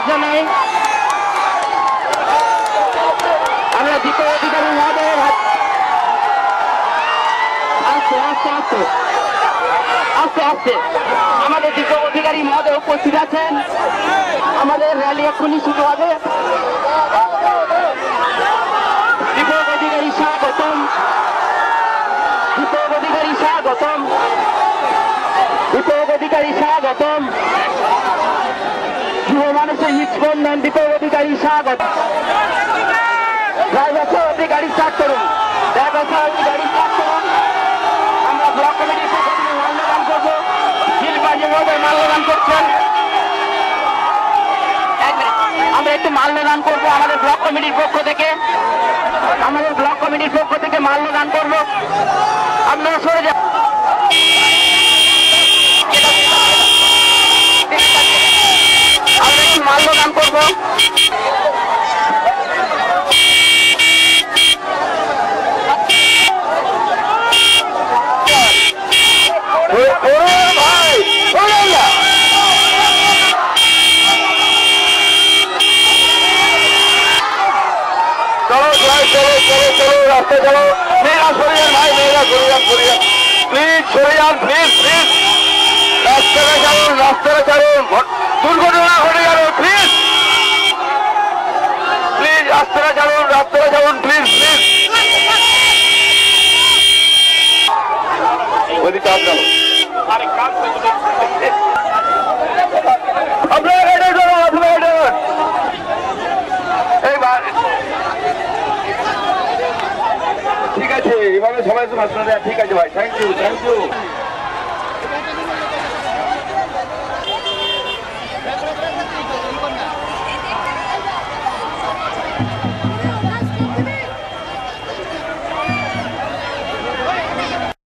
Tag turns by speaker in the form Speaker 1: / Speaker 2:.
Speaker 1: ধন্যবাদ জানাই। আমরা দীপক অধিকারী মহোদয় আস্তে আস্তে আস্তে আস্তে আস্তে আমাদের দীপক অধিকারী মহোদয় উপস্থিত আছেন। আমাদের র্যালি এক্ষুনি শুরু হবে। দীপক অধিকারী স্বাগতম, দীপক অধিকারী স্বাগতম, দীপক অধিকারী স্বাগতম, যুব মানুষের হিতস্পন্দন দীপক অধিকারী স্বাগত। ড্রাইভার অধিকারী স্টার্ট করুন, ড্রাইভার অধিকারী স্টার্ট করুন। আমরা ব্লক কমিটির পক্ষ থেকে মাল্যদান করবো। শিল্পাজি মহোদয় মাল্যদান করছেন। আমরা একটু মাল্যদান করবো আমাদের ব্লক কমিটির পক্ষ থেকে, আমাদের ব্লক কমিটির পক্ষ থেকে মাল্যদান করবো। আপনারা সরে যান, আমরা একটু মাল্যদান করবো।
Speaker 2: চলো চলো চলো রাস্তা চলো, মেয়েরা সরে যান ভাই, মেয়েরা সরে যান, সরে যান প্লিজ, সরে যান প্লিজ প্লিজ, রাস্তাটা চালুন, রাস্তাটা চালুন, দুর্ঘটনা ঘটে গেল প্লিজ প্লিজ, রাস্তাটা চালুন, রাস্তাটা চালুন প্লিজ প্লিজ। ওদিকে আপনার আপনার গাড়ি চলো, আপনার গাড়ি এইবার ঠিক আছে, এভাবে সবাই তো ভাষণ দেয়। ঠিক আছে ভাই, থ্যাংক ইউ থ্যাংক ইউ।